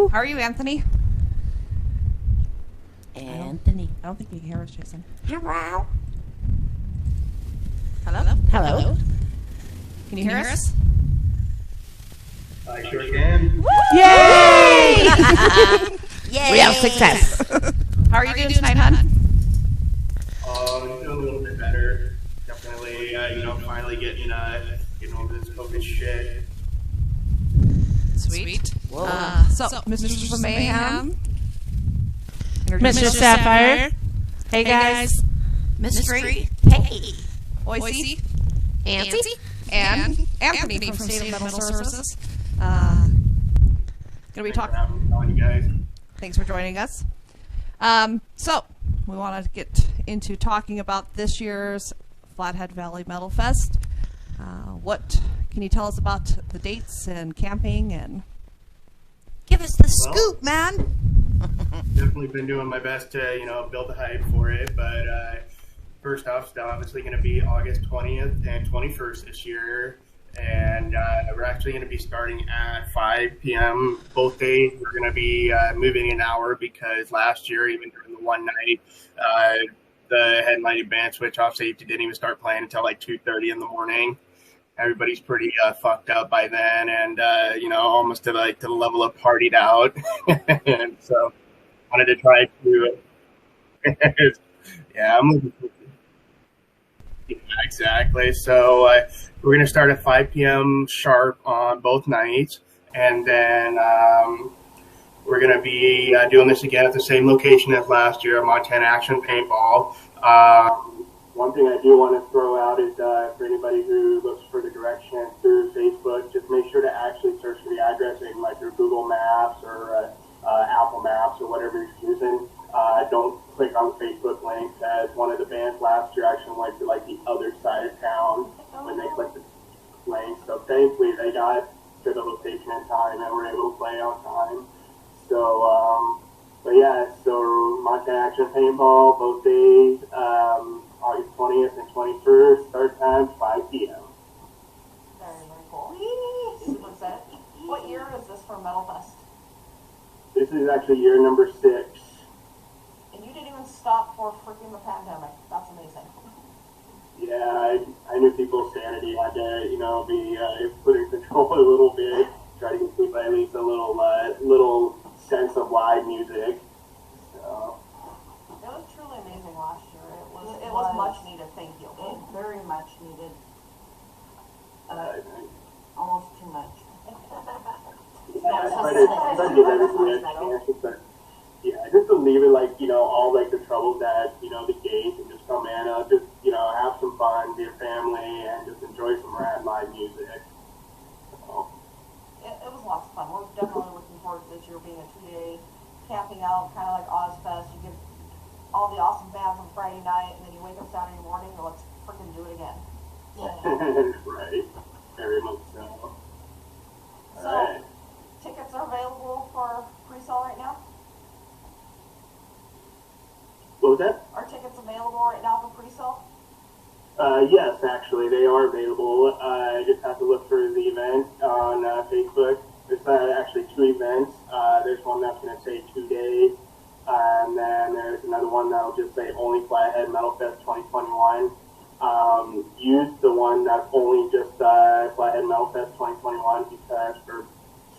Hello. How are you, Anthony? Anthony. I don't think you can hear us, Jason. Hello. Hello? Hello. Can you hear us? I sure can. Yay! Yay! We have success. How are you doing tonight, hon? Doing a little bit better. Definitely, finally getting over this COVID shit. Sweet. So, Mistresses of Mayhem. Mr. Sapphire. Hey, guys. Mystery. Hey. Oicy. Auntie. And Anthony from State of Metal Services. Gonna be talking. You guys. Thanks for joining us. So, we want to get into talking about this year's Flathead Valley Metal Fest. What can you tell us about the dates and camping and? Give us the scoop, man. Definitely been doing my best to build the hype for it, but first off, it's obviously going to be August 20th and 21st this year, and we're actually going to be starting at 5 p.m. both days. We're going to be moving an hour because last year, even during the one night, the headlining band Switch Off Safety didn't even start playing until like 2:30 in the morning. Everybody's pretty fucked up by then, and almost to the level of partied out. And so, wanted to try to. Yeah, I'm looking forward to it. Yeah, exactly. So we're gonna start at 5 p.m. sharp on both nights, and then we're gonna be doing this again at the same location as last year, Montana Action Paintball. One thing I do want to throw out is for anybody who looks for the directions through Facebook, just make sure to actually search for the address in like your Google Maps or Apple Maps or whatever you're using. Don't click on the Facebook link, as one of the bands last year actually went to like the other side of town when they clicked the link. So thankfully they got to the location in time and were able to play on time. So, but yeah, so Montana Action Paintball both days. August 20th and 21st, start time 5 p.m. Very, very cool. Super excited. What year is this for Metal Fest? This is actually year number 6. And you didn't even stop for freaking the pandemic. That's amazing. Yeah, I knew people's sanity had to, be put in control a little bit, try to give people at least a little sense of live music. So. It was truly amazing last year. It was much needed, thank you. Very much needed. Almost too much. I try to give everything a chance, but yeah, just to leave it all the troubles that, the gates and just come in, just, have some fun, be a family, and just enjoy some rad live music. So. It was lots of fun. We're definitely looking forward to this year being a 2-day camping out, kind of like Ozfest. You get all the awesome bands on Friday night, and then you wake up Saturday morning, and let's freaking do it again. Right. Very much so. So, right. Tickets are available for pre-sale right now? What was that? Are tickets available right now for pre-sale? Yes, actually, they are available. I just have to look for the event on Facebook. There's actually 2 events. There's one that's going to say 2 days. And then there's another one that'll just say only Flathead Metalfest 2021. Use the one that's only just Flathead Metalfest 2021 because for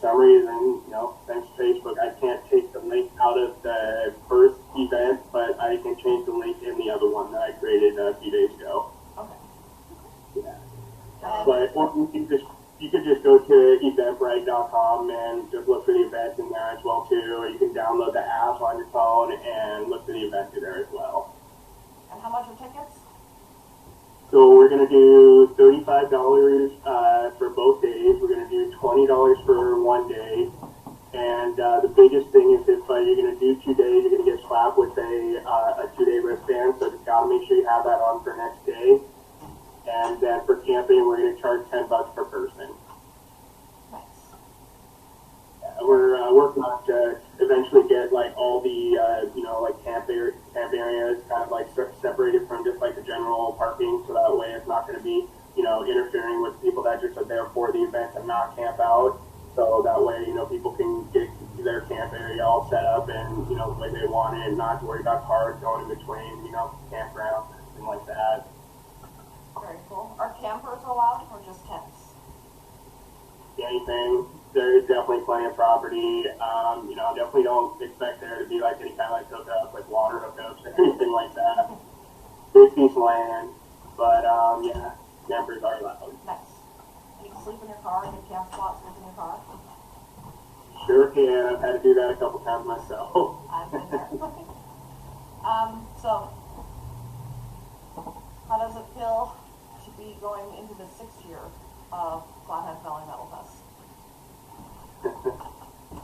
some reason, thanks to Facebook, I can't take the link out of the first event, but I can change the link in the other one that I created a few days ago. Okay. Yeah. But you could just go to eventbrite.com and just look for the events in there as well too, or you can download the app on your phone and look for the event there as well. And how much are tickets? So we're going to do $35 for both days. We're going to do $20 for one day. And the biggest thing is if you're going to do 2 days, you're going to get slapped with a 2-day wristband. So just got to make sure you have that on for next day. And then for camping, we're going to charge $10 per person. Nice. We're working on to eventually get all the camp areas kind of separated from just the general parking, so that way it's not going to be interfering with people that just are there for the event and not camp out. So that way people can get their camp area all set up and, you know, the way they want it, and not to worry about cars going in between, you know, campgrounds and everything like that. Very cool. Are campers allowed or just tents? Anything. There's definitely plenty of property. You know, definitely don't expect there to be like any kind of like hookups, like water hookups or anything like that. Big piece of land, but yeah, campers are allowed. Nice. And you can sleep in your car, and your camp spot, sleep in your car. Sure can. I've had to do that a couple times myself. I've been there. So, how does it feel to be going into the 6th year of Flathead Valley Metalfest?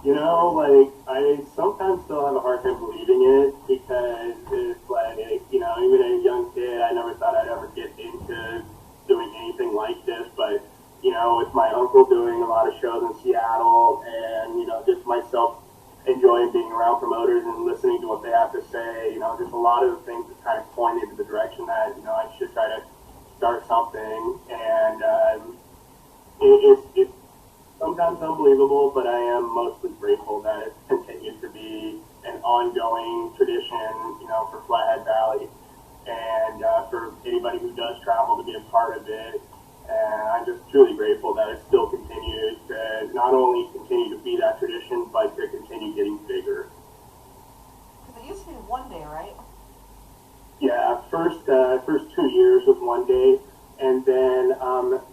You know, like, I sometimes still have a hard time believing it because it's like, you know, even as a young kid, I never thought I'd ever get into doing anything like this, but, you know, with my uncle doing a lot of shows in Seattle and, you know, just myself enjoying being around promoters and listening to what they have to say, you know, just a lot of the things that kind of pointed to the direction that, you know, I should try to start something, and it's sometimes unbelievable, but I am mostly grateful that it continues to be an ongoing tradition, you know, for Flathead Valley, and for anybody who does travel to be a part of it. And I'm just truly grateful that it still continues to not only continue to be that tradition, but to continue getting bigger. Because it used to be one day, right? Yeah, first 2 years was one day. And then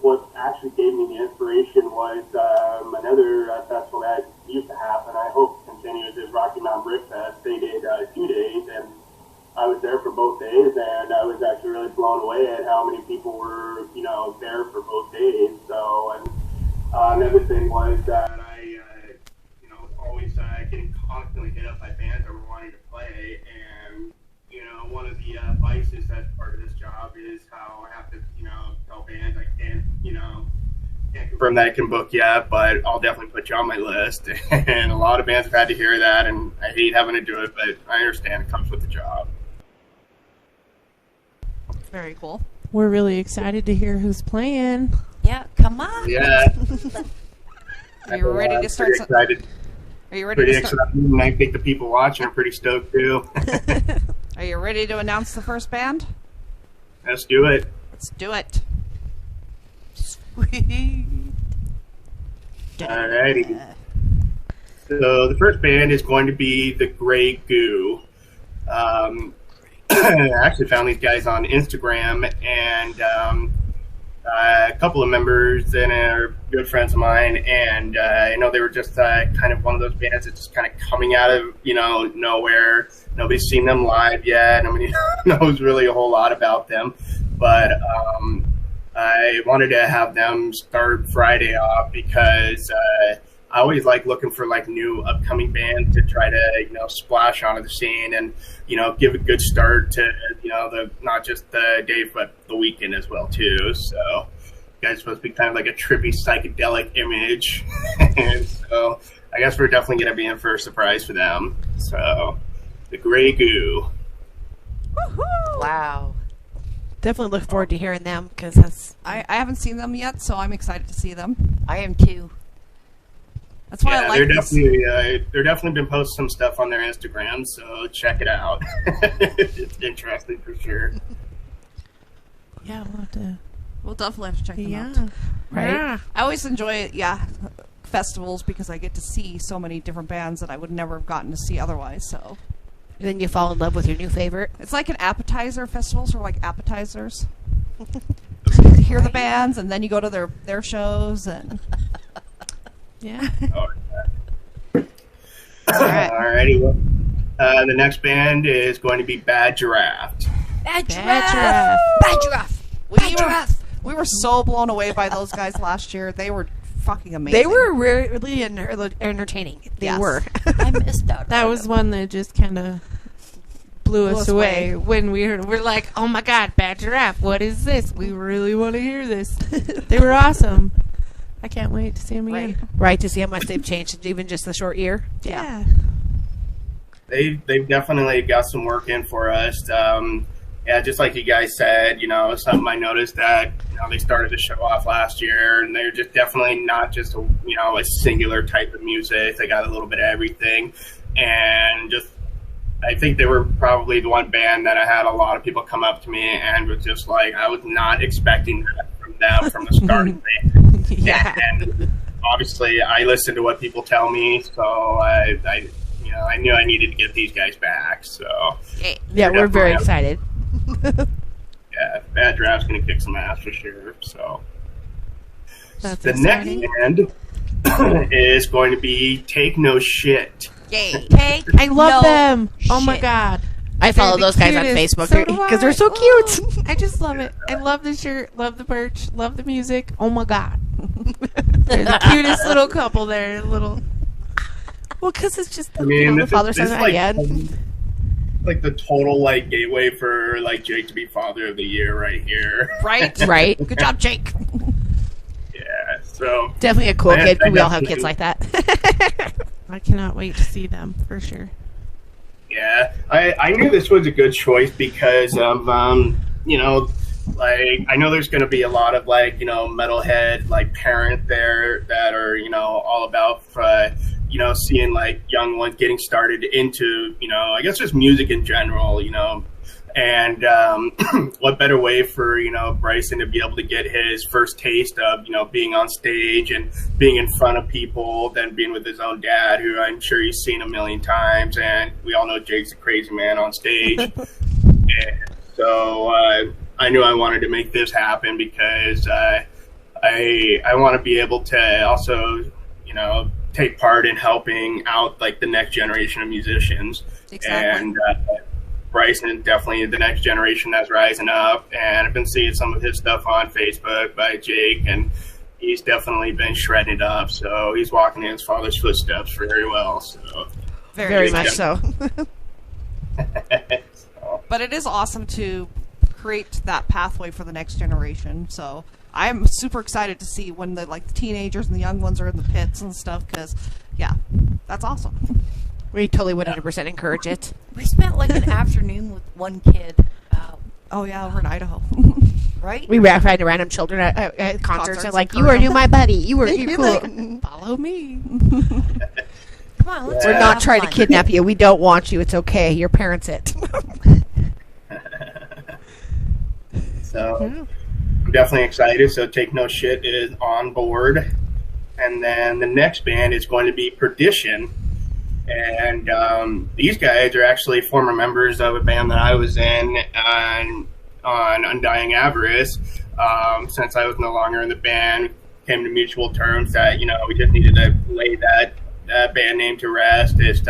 what actually gave me the inspiration was another festival that used to happen, I hope continues, is Rocky Mountain Brick Fest. They did 2 days, and I was there for both days, and I was actually really blown away at how many people were, you know, there for both days. So, and another thing was that I, you know, was always getting constantly hit up by bands that were wanting to play, and you know, one of the vices that's part of this job is how I have to, you know, tell bands I can't, you know, can't confirm that I can book yet, but I'll definitely put you on my list. And a lot of bands have had to hear that, and I hate having to do it, but I understand it comes with the job. Very cool. We're really excited to hear who's playing. Yeah, come on. Yeah. Are you ready to start? Excited. Are you ready Pretty to start? excited. And I think the people watching are pretty stoked too. Are you ready to announce the first band? Let's do it. Let's do it. Alrighty. So the first band is going to be the Gray Goo. I actually found these guys on Instagram, and a couple of members and are good friends of mine, and you know, they were just kind of one of those bands that's just kind of coming out of, you know, nowhere. Nobody's seen them live yet. Nobody knows really a whole lot about them, but I wanted to have them start Friday off because I always like looking for like new upcoming bands to try to, you know, splash onto the scene and, you know, give a good start to, you know, the not just the day but the weekend as well too. So you guys are supposed to be kind of like a trippy psychedelic image, and so I guess we're definitely going to be in for a surprise for them. So the Gray Goo. Woohoo! Wow. Definitely look forward to hearing them because that's. I haven't seen them yet, so I'm excited to see them. I am too. That's why I like they're this. definitely been posting some stuff on their Instagram, so check it out. It's interesting for sure. Yeah, we'll have to. We'll definitely have to check them Yeah. out. Right? Yeah. I always enjoy, festivals because I get to see so many different bands that I would never have gotten to see otherwise, so. And then you fall in love with your new favorite. It's like an appetizer. Festivals are like appetizers. So you hear the bands, and then you go to their shows, and Yeah. All right. Alrighty. Well, the next band is going to be Bad Giraffe. Bad Giraffe. giraffe. Bad giraffe. Bad giraffe. we were so blown away by those guys last year. They were fucking amazing. They were really entertaining. They Yes. were. I missed out. That was one that just kind of blew us away away. when we're like, oh my god, Bad Giraffe, what is this? We really want to hear this. They were awesome. I can't wait to see them again. Right, to see how much they've changed in even just the short year. Yeah. They've definitely got some work in for us. Yeah, just like you guys said, you know, something I noticed that they started the show off last year, and they're just definitely not just a singular type of music. They got a little bit of everything, and just I think they were probably the one band that I had a lot of people come up to me and was just like, I was not expecting that from them from the start of the band. Yeah. And obviously, I listen to what people tell me, so I knew I needed to get these guys back. So Yeah, we're very excited. yeah, Bad Draft's going to kick some ass for sure. So That's the exciting. next band is going to be Take No Shit. Yay. Take I love no them. Oh my shit. god. I follow They're the those guys on cutest. Facebook So do because I. they're so Oh, cute. I just love it. I love the shirt, love the merch, love the music. Oh my god. They're the cutest little couple there. Little. Well, because it's just the, I mean, the this father is son I had. like the total like gateway for like Jake to be Father of the Year right here. Right? Right. Good job, Jake. Yeah, so Definitely a cool I- kid. I We all have definitely- kids like that. I cannot wait to see them for sure. yeah, I knew this was a good choice because of like I know there's going to be a lot of like metalhead like parent there that are all about seeing like young ones getting started into I guess just music in general and what better way for Bryson to be able to get his first taste of being on stage and being in front of people than being with his own dad, who I'm sure he's seen a million times, and we all know Jake's a crazy man on stage. And so I knew I wanted to make this happen because I want to be able to also take part in helping out like the next generation of musicians. Exactly. And Bryson is definitely the next generation that's rising up, and I've been seeing some of his stuff on Facebook by Jake, and he's definitely been shredded up, so he's walking in his father's footsteps very well. So Very much so. But it is awesome to create that pathway for the next generation. So I'm super excited to see when the teenagers and the young ones are in the pits and stuff. Because that's awesome. We totally 100% encourage it. We spent like an afternoon with one kid, Oh yeah, over in Idaho. right? We find random children at concerts and like, you encourage are my buddy. You're cool. Follow me. Come on, let's We're We're go not have trying to fun. kidnap you. We don't want you. It's okay. Your parents it. So I'm definitely excited. So Take No Shit is on board. And then the next band is going to be Perdition. And these guys are actually former members of a band that I was in on Undying Avarice. Since I was no longer in the band, came to mutual terms that, we just needed to lay that band name to rest. It's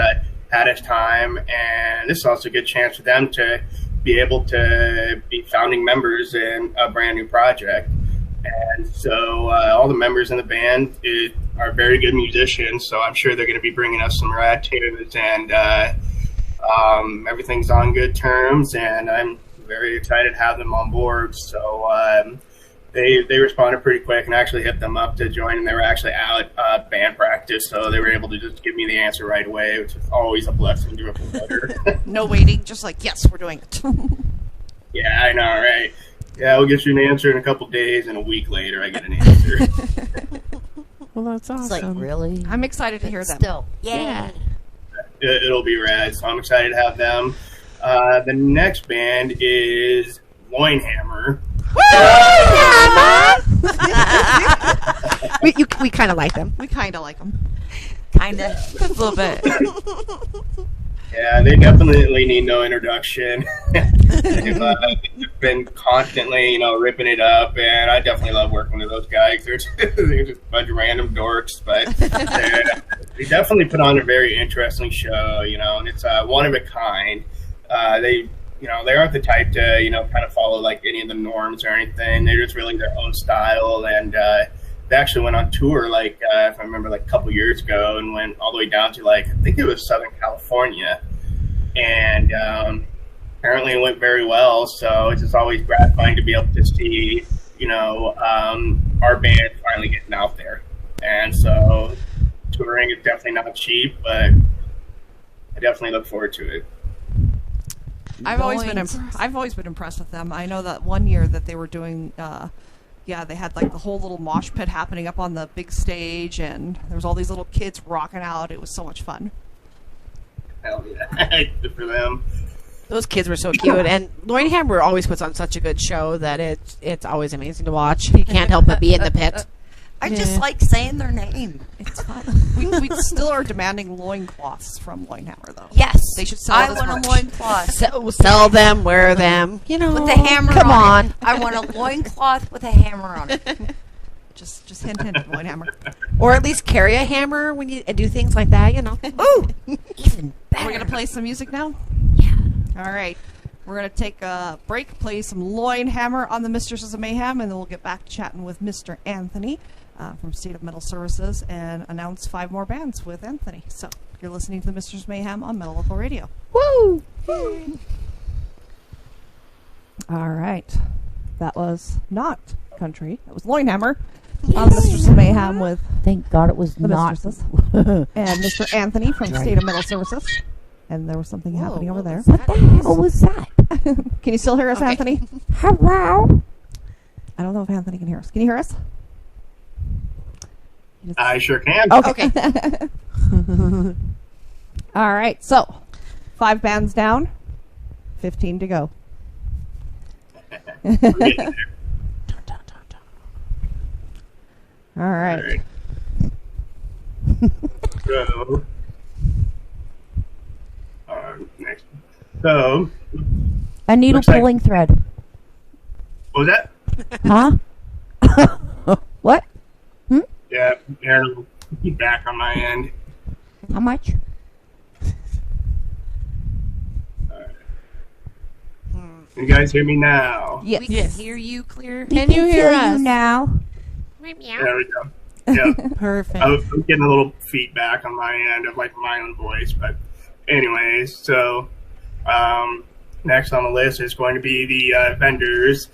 had its time. And this is also a good chance for them to be able to be founding members in a brand new project. And so all the members in the band are very good musicians, so I'm sure they're going to be bringing us some rad tunes, and everything's on good terms, and I'm very excited to have them on board. So they responded pretty quick, and I actually hit them up to join, and they were actually out band practice, so they were able to just give me the answer right away, which is always a blessing to a promoter. No waiting, just like, yes, we're doing it. Yeah, I know, right? Yeah, we'll get you an answer in a couple days, and a week later I get an answer. Well, that's awesome. It's like, really? I'm excited to hear them. Still. Yeah. It'll be rad, so I'm excited to have them. The next band is Loinhammer. We kind of like them. We kind of like them. Kind of. A little bit. Yeah, they definitely need no introduction. They've been constantly, ripping it up, and I definitely love working with those guys. They're just a bunch of random dorks, but they definitely put on a very interesting show, and it's one of a kind. They aren't the type to, kind of follow like any of the norms or anything. They're just really their own style, and they actually went on tour, like, if I remember, like a couple years ago, and went all the way down to, like, I think it was Southern California. And apparently it went very well, so it's just always gratifying to be able to see, our band finally getting out there. And so touring is definitely not cheap, but I definitely look forward to it. I've always been impressed with them. I know that one year that they were doing yeah, they had like the whole little mosh pit happening up on the big stage, and there was all these little kids rocking out. It was so much fun. Hell yeah. Good for them. Those kids were so cute, and Loinhammer always puts on such a good show that it's always amazing to watch. You can't help but be in the pit. I just like saying their name. It's fun. we still are demanding loincloths from Loinhammer, though. Yes. They should sell I this want merch. a loincloth. Sell them, wear them, you know. With a hammer Come on. it. I want a loincloth with a hammer on it. Just hint, Loinhammer. Or at least carry a hammer when you do things like that, you know. Ooh, even better. We're going to play some music now? Yeah. All right. We're going to take a break, play some Loinhammer on the Mistresses of Mayhem, and then we'll get back to chatting with Mr. Anthony from State of Metal Services and announce 5 more bands with Anthony. So you're listening to the Mistresses of Mayhem on Metal Local Radio. Woo! All right. That was not country. That was Loinhammer on the Mistresses of Mayhem with Thank God it was the not. Mistresses. And Mr. Anthony from State of Metal Services. And there was something happening over there. What the hell was that? Can you still hear us, Okay. Anthony? Hello? I don't know if Anthony can hear us. Can you hear us? I sure can. Okay. All right. So, 5 bands down, 15 to go. We're getting there. All right. All right. So, next. So, A needle Looks like- pulling thread. what was that? Huh? What? Yeah, Aaron, feedback on my end. How much? You guys hear me now? Yes. We can hear you clear. Can you hear us? now? There we go. Yeah. Perfect. I was getting a little feedback on my end of like my own voice, but anyways, so next on the list is going to be the vendors.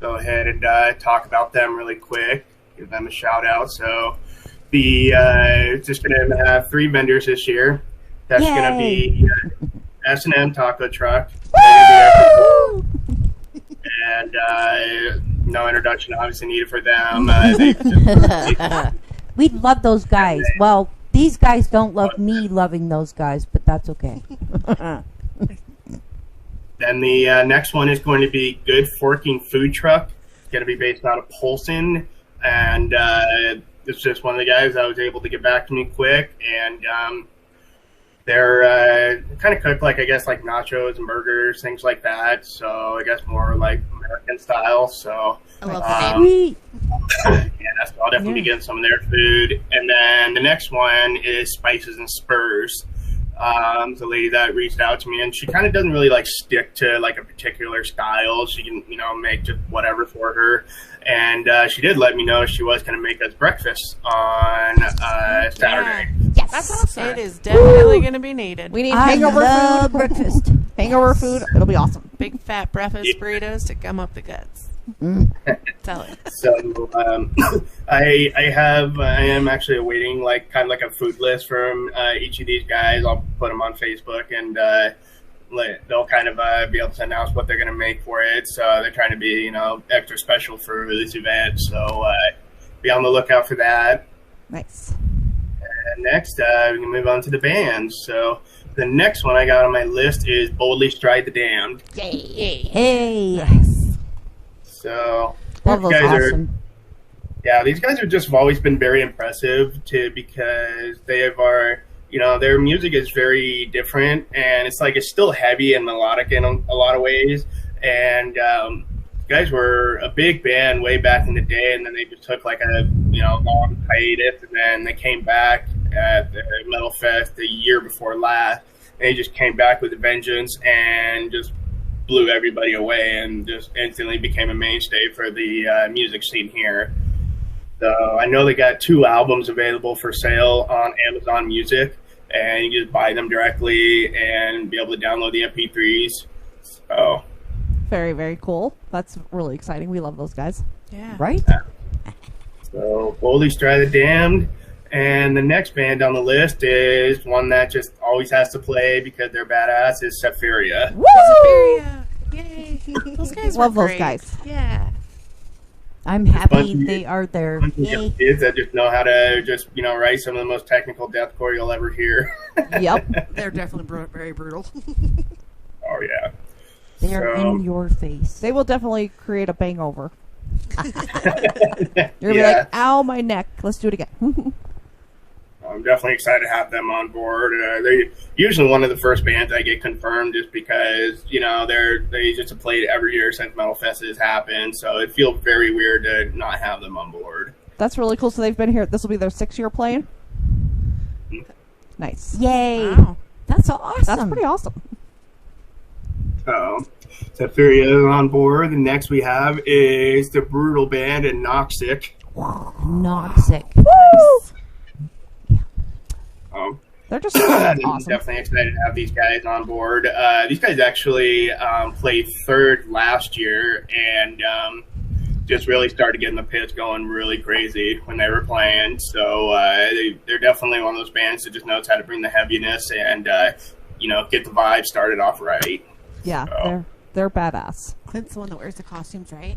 Go ahead and talk about them really quick, give them a shout out. So the just going to have 3 vendors this year. That's going to be S&M Taco Truck. And no introduction obviously needed for them. We love those guys. Well, these guys don't love me loving those guys, but that's okay. Then the next one is going to be Good Forking Food Truck. It's going to be based out of Polson. And it's just one of the guys that was able to get back to me quick. And they're kind of cooked like, I guess, like nachos and burgers, things like that. So I guess more like American style. So I love the name. Sweet. yeah, so I'll definitely be getting some of their food. And then the next one is Spices and Spurs. The lady that reached out to me, and she kind of doesn't really like stick to like a particular style. She can, make just whatever for her. And she did let me know she was going to make us breakfast on Saturday. Yes. That's awesome. It is definitely going to be needed. We need I hangover love food. breakfast. Hangover food. It'll be awesome. Big fat breakfast burritos to gum up the guts. Tell it. So I am actually awaiting like kind of like a food list from each of these guys. I'll put them on Facebook, and they'll kind of be able to announce what they're going to make for it. So they're trying to be extra special for this event. So be on the lookout for that. Nice. And next, we can move on to the bands. So the next one I got on my list is Boldly Stride the Damned. Hey. So That was these guys awesome. these guys have just always been very impressive because they are, their music is very different, and it's still heavy and melodic in a lot of ways. And guys were a big band way back in the day, and then they just took like a long hiatus, and then they came back at the Metal Fest the year before last, and they just came back with a vengeance and just blew everybody away and just instantly became a mainstay for the music scene here. So I know they got 2 albums available for sale on Amazon Music, and you can just buy them directly and be able to download the MP3s. So Very, very cool. That's really exciting. We love those guys. Yeah. Right? So Boldly Stride the Damned. And the next band on the list is one that just always has to play because they're badass, is Shepheria. Shepheria. Yay. Those guys Love were those great. guys. Yeah. I'm happy bunch of- they are there. bunch of Yay. kids that just know how to just write some of the most technical deathcore you'll ever hear. Yep. They're definitely very brutal. Oh yeah. They are So- in your face. They will definitely create a bangover. You're gonna be Yeah. like, ow, my neck. Let's do it again. I'm definitely excited to have them on board. They're usually one of the first bands I get confirmed, just because they just have played every year since Metal Fest has happened. So it feels very weird to not have them on board. That's really cool. So they've been here. This will be their 6th year playing. Nice. Yay. Wow. That's awesome. That's pretty awesome. So Shepheria is on board. The next we have is the brutal band and Noxic. Noxic. They're just I'm awesome. definitely excited to have these guys on board. These guys actually played 3rd last year and just really started getting the pits going really crazy when they were playing. So they're definitely one of those bands that just knows how to bring the heaviness and get the vibe started off right. Yeah, So. they're badass. Clint's the one that wears the costumes, right?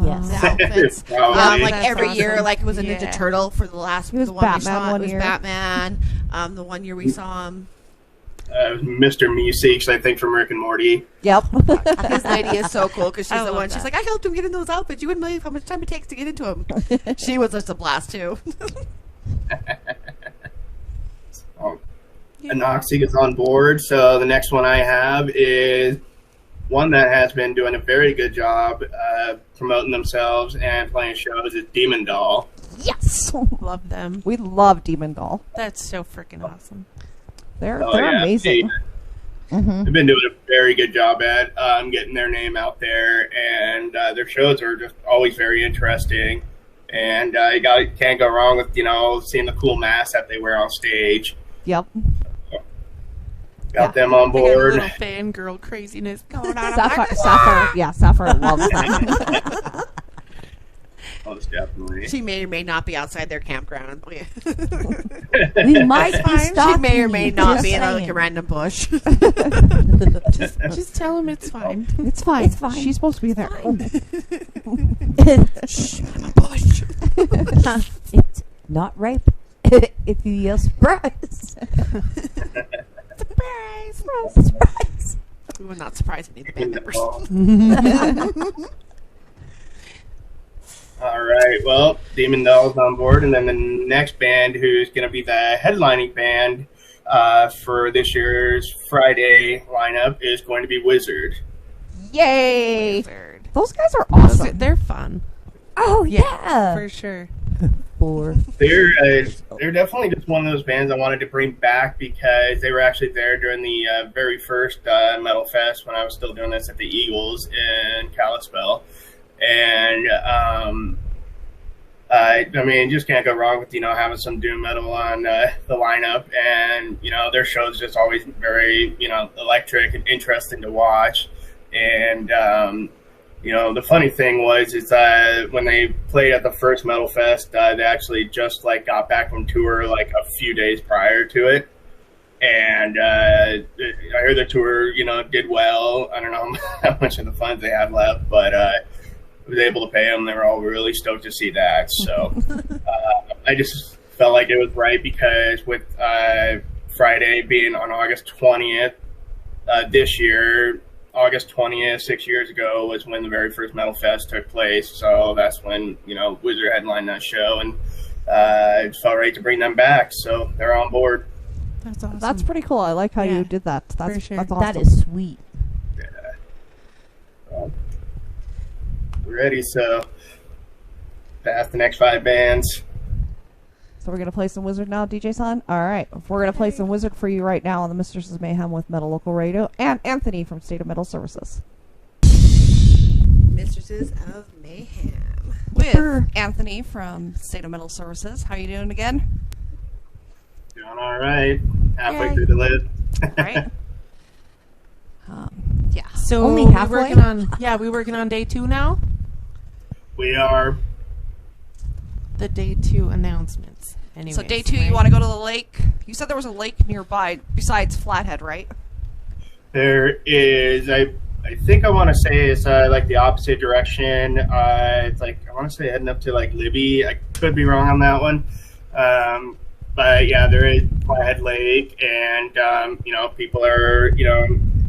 Yes. The outfits. Probably. Like That's every year, awesome. like it was a Ninja Yeah. Turtle for the last. He was the one we Batman saw. one It was year. Batman. The one year we saw him. Mr. Meeseeks, I think, from Rick and Morty. Yep. This lady is so cool because she's I the love one. She's that. like, I helped him get in those outfits. You wouldn't believe how much time it takes to get into them. She was just a blast too. Anoxic is on board. So the next one I have is one that has been doing a very good job promoting themselves and playing shows is Demon Doll. Yes. Love them. We love Demon Doll. That's so freaking awesome. They're Oh, they're yeah. amazing. They've been doing a very good job at getting their name out there, and their shows are just always very interesting. And can't go wrong with seeing the cool masks that they wear on stage. Yep. Got them on I got a board. little fangirl craziness going on. I'm Sapphire, like, Sapphire loves them. Most definitely. She may or may not be outside their campground. We might be She stalking may or may you, not just be in like saying. a random bush. just tell him it's fine. It's fine. It's fine. She's supposed to be there. Bush. It's not rape. If you yell surprise. Surprise! Surprise. We will not surprise any of the band members. All right. Well, Demon Doll's on board, and then the next band who's going to be the headlining band for this year's Friday lineup is going to be Wizard. Yay! Weird. Those guys are awesome. They're fun. Oh, yeah. For sure. Four. They're definitely just one of those bands I wanted to bring back because they were actually there during the very first Metal Fest when I was still doing this at the Eagles in Kalispell. And I mean, just can't go wrong with having some doom metal on the lineup, and their show's just always very electric and interesting to watch. And the funny thing was when they played at the first Metal Fest, they actually just got back from tour a few days prior to it. And I heard the tour did well. I don't know how much of the funds they had left, but I was able to pay them. They were all really stoked to see that. So I just felt like it was right because with Friday being on August 20th this year, August 20th, 6 years ago, was when the very first Metal Fest took place. So that's when, Wizard headlined that show, and it felt right to bring them back. So they're on board. That's awesome. That's pretty cool. I like how Yeah, you did that. That's, for sure. that's awesome. That is sweet. We're ready, so pass the next 5 bands. So we're going to play some Wizard now, DJ Son? All right. We're going to play some Wizard for you right now on the Mistresses of Mayhem with Metal Local Radio and Anthony from State of Metal Services. Mistresses of Mayhem. With Anthony from State of Metal Services. How you doing again? Doing all right. Halfway Yay. through the list. Right? Yeah. So Only we halfway? working on we working on day 2 now. We are. The day 2 announcements. Anyways, So day 2, you want to go to the lake? You said there was a lake nearby besides Flathead, right? There is. I I think I want to say it's like the opposite direction. It's like I want to say heading up to like Libby. I could be wrong on that one. But yeah, there is Flathead Lake, and people are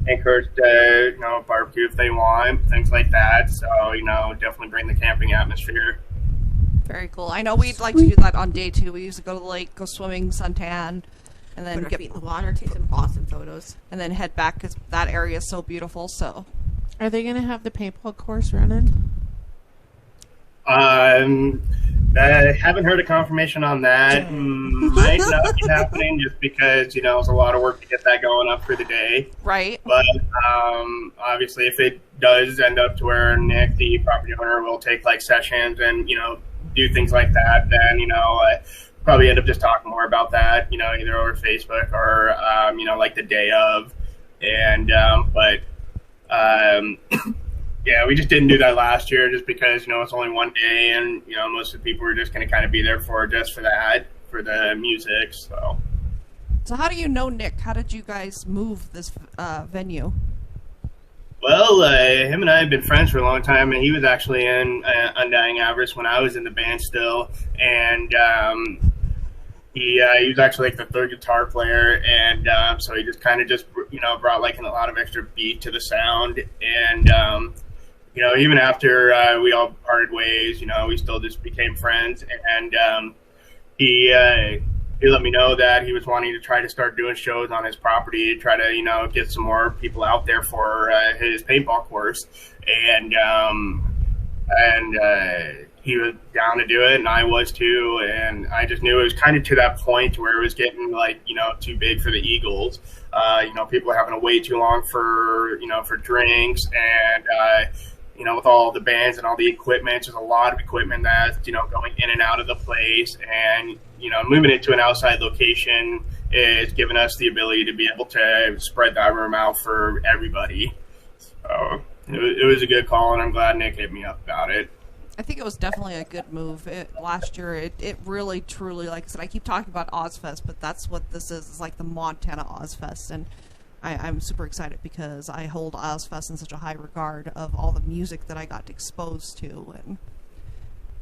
encouraged to barbecue if they want, things like that. So definitely bring the camping atmosphere. Very cool. I know we'd like to do that on day 2. We used to go to the lake, go swimming, suntan, and then Put our feet in the water, take some awesome photos. and then head back because that area is so beautiful. So Are they going to have the paintball course running? I haven't heard a confirmation on that. Might not be happening just because it's a lot of work to get that going up for the day. right. But obviously, if it does end up to where Nick, the property owner, will take like sessions and do things like that, then probably end up just talking more about that, either over Facebook or like the day of. And yeah, we just didn't do that last year just because it's only one day, and most of the people were just going to kind of be there for the music. So how do you know Nick? How did you guys move this venue? Well, him and I have been friends for a long time, and he was actually in Undying Avarice when I was in the band still, and he was actually like the third guitar player, and so he just kind of brought like a lot of extra beat to the sound, and even after we all parted ways, we still just became friends, and he let me know that he was wanting to try to start doing shows on his property, try to get some more people out there for his paintball course, and he was down to do it, and I was too, and I just knew it was kind of to that point where it was getting like too big for the Eagles. People were having to wait too long for drinks, and with all the bands and all the equipment, there's a lot of equipment that's going in and out of the place, and moving it to an outside location is giving us the ability to be able to spread that room out for everybody. So it was a good call, and I'm glad Nick hit me up about it. I think it was definitely a good move. Last year, it really, truly, like I said, I keep talking about Ozfest, but that's what this is. It's like the Montana Ozfest, and I'm super excited because I hold Ozfest in such a high regard of all the music that I got exposed to, and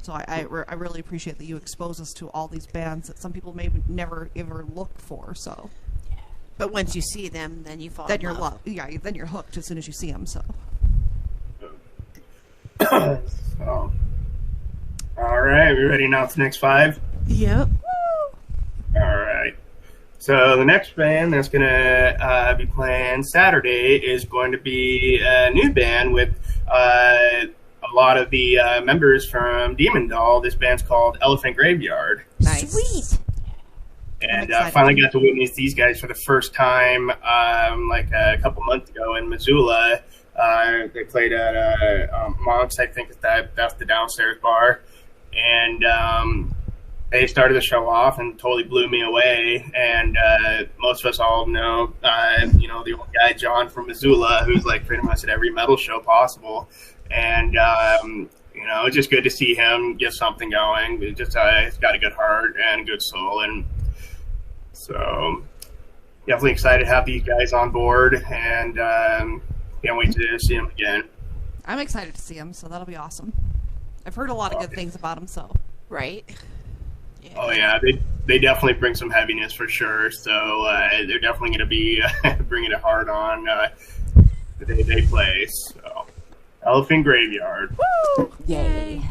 so I really appreciate that you expose us to all these bands that some people may never ever look for. So, But once you see them, then you fall then in you're love. then you're hooked as soon as you see them. So. So, all right, we ready now for the next 5? Yep. All right. So the next band that's going to be playing Saturday is going to be a new band with a lot of the members from Demon Doll. This band's called Elephant Graveyard. Nice. Sweet. And excited. finally got to witness these guys for the first time like a couple months ago in Missoula. They played at Monk's, I think that's the downstairs bar. And they started the show off and totally blew me away. And most of us all know, the old guy John from Missoula, who's like pretty much at every metal show possible. And it's just good to see him get something going. He's got a good heart and a good soul, and so definitely excited to have these guys on board, and can't wait to see them again. I'm excited to see them, so that'll be awesome. I've heard a lot of good things about them, so. Right? Oh yeah, they definitely bring some heaviness for sure. So they're definitely going to be bringing it hard on the day they play. So Elephant Graveyard. Woo! Yay.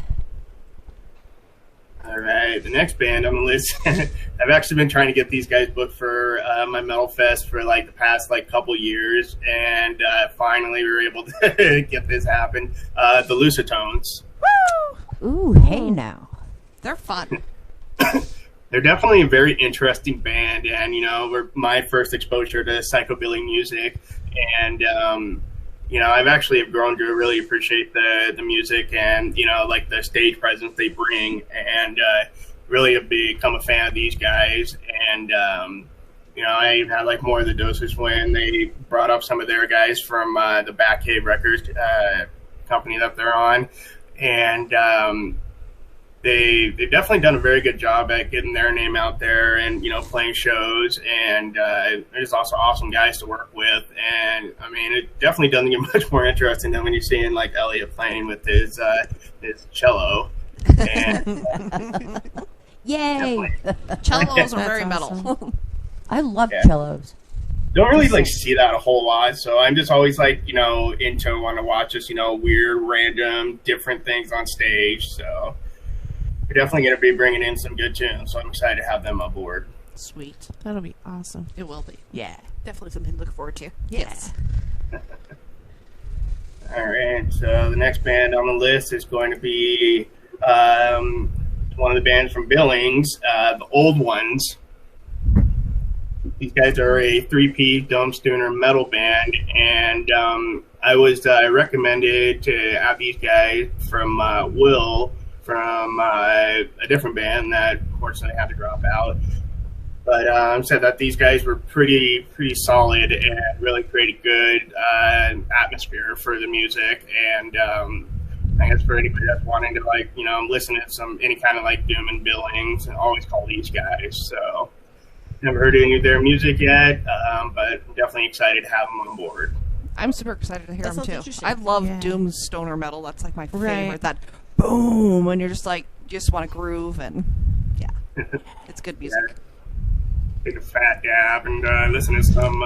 All right, the next band on the list. I've actually been trying to get these guys booked for my Metal Fest for like the past couple years, and finally we were able to get this happen. The Lucitones. Woo! Ooh, hey now. They're fun. They're definitely a very interesting band, and we're my first exposure to psychobilly music, and I've actually grown to really appreciate the music and like the stage presence they bring, and really have become a fan of these guys. And I even had like more of the doses when they brought up some of their guys from the Batcave Records company that they're on, and they've definitely done a very good job at getting their name out there and, playing shows. And they're just also awesome guys to work with. And, I mean, it definitely doesn't get much more interesting than when you're seeing, like, Elliot playing with his cello. And, Yay! Cellos are That's very awesome. metal. I love Yeah. cellos. don't really like see that a whole lot, so I'm just always like, into want to watch just, weird, random, different things on stage. So we're definitely going to be bringing in some good tunes, so I'm excited to have them on board. Sweet. That'll be awesome. It will be. Yeah. Definitely something to look forward to. Yes. All right, so the next band on the list is going to be one of the bands from Billings, the Old Ones. These guys are a three-piece dome stoner metal band, and I was recommended to have these guys from Will from a different band that unfortunately had to drop out. But said that these guys were pretty solid and really created good atmosphere for the music. And I guess for anybody that's wanting to listen to any kind of doom and Billings, and always call these guys. So never heard any of their music yet, but I'm definitely excited to have them on board. I'm super excited to hear That them sounds too. interesting. I love Yeah. doom stoner metal. That's like my favorite. Right. That boom, and you're just like, you just want to groove, and yeah, it's good music. Take a fat dab and listen to some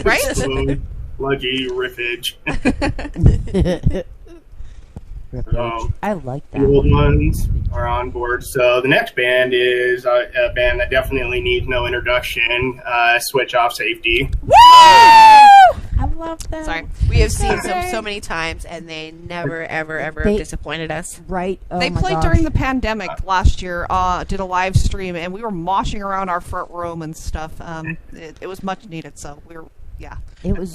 Right? slow, sludgy riffage. I like The that. Old Ones are on board. So the next band is a band that definitely needs no introduction. Switch Off Safety. I love that. Sorry. We have seen Okay. them so many times, and they never, ever, ever They- have disappointed us. Right? Oh They my played gosh. during the pandemic last year. Did a live stream, and we were moshing around our front room and stuff. It was much needed. So we were, yeah. It was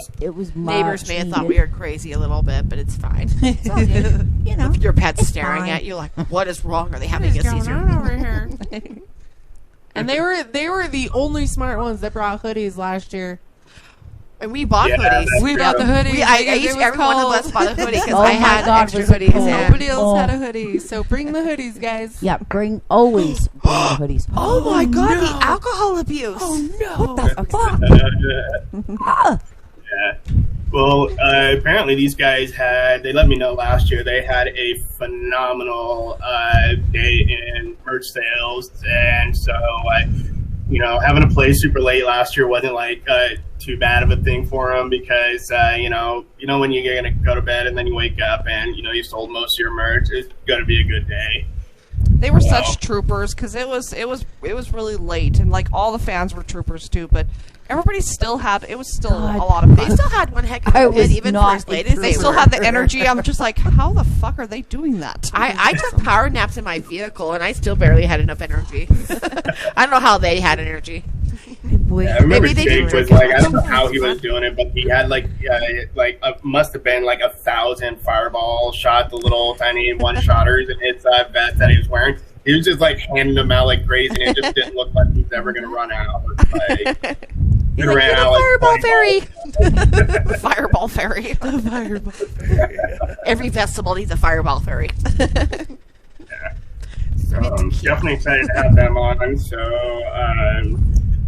Neighbors much may have thought needed. we were crazy a little bit, but it's fine. You know, If your pet's it's staring fine. at you like, what is wrong? Are they What having is a going seizure? on over here? And they were the only smart ones that brought hoodies last year. And we bought Yeah, hoodies. that's We true. bought the hoodies. I because it each was every one of cold. us bought a hoodie because Oh I my had God, extra was it hoodies. cold? And Nobody else Oh. had a hoodie, so bring the hoodies, guys. Yeah, always bring the hoodies. oh my god, no. the alcohol abuse! no! Fuck. Ah. Yeah. Well, apparently these guys they let me know last year, they had a phenomenal day in merch sales. And so, having to play super late last year wasn't too bad of a thing for them because, when you're going to go to bed and then you wake up and, you sold most of your merch, it's going to be a good day. They were Wow. such troopers because it was really late, and all the fans were troopers too. But everybody still had a lot of They fun. still had one heck of I a was good, even for not as late a as they They still were. had the energy. I'm just like, how the fuck are they doing that? I took power naps in my vehicle, and I still barely had enough energy. I don't know how they had energy. Yeah, I remember Maybe they Jake didn't was drink I as don't know much. how he was doing it, but he had must have been 1,000 fireball shot, the little tiny one-shotters in his vest that he was wearing. He was just handing them out like crazy, and it just didn't look like he was ever going to run out. It Like, ran "You're out the like fireball 20 fairy. Fireball fairy. Every festival needs a fireball fairy. So I'm definitely excited to have them on. So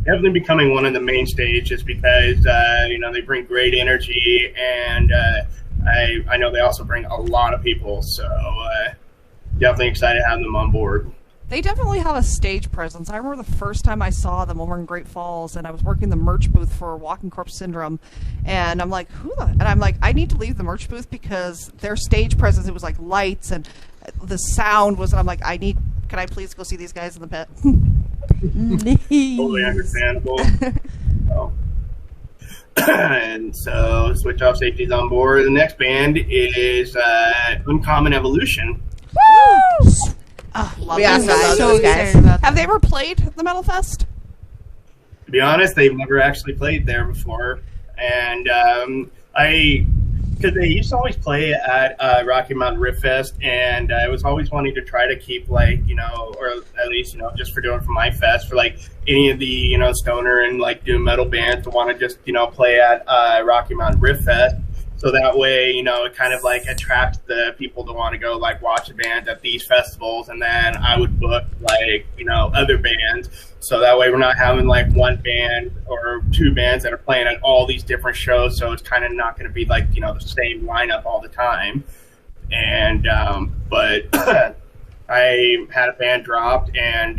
definitely becoming one of the main stages because they bring great energy, and I know they also bring a lot of people. So definitely excited to have them on board. They definitely have a stage presence. I remember the first time I saw them over in Great Falls, and I was working the merch booth for Walking Corpse Syndrome, and I'm like, I need to leave the merch booth because their stage presence, it was like lights and the sound was, I'm like, can I please go see these guys in the pit? Totally understandable. So. And so Switch Off Safety's on board. The next band is Uncommon Evolution. Woo! Oh, love We those also guys. love so those guys. excited about Have they ever played the Metal Fest? To be honest, they've never actually played there before, and because they used to always play at Rocky Mountain Riff Fest, and I was always wanting to try to keep or at least just for doing for my fest for any of the stoner and doom metal bands to want to just play at Rocky Mountain Riff Fest. So that way, you know, it kind of like attracts the people to want to go like watch the bands at these festivals, and then I would book like, you know, other bands. So that way we're not having like one band or two bands that are playing at all these different shows. So it's kind of not going to be like, you know, the same lineup all the time. And but I had a band dropped, and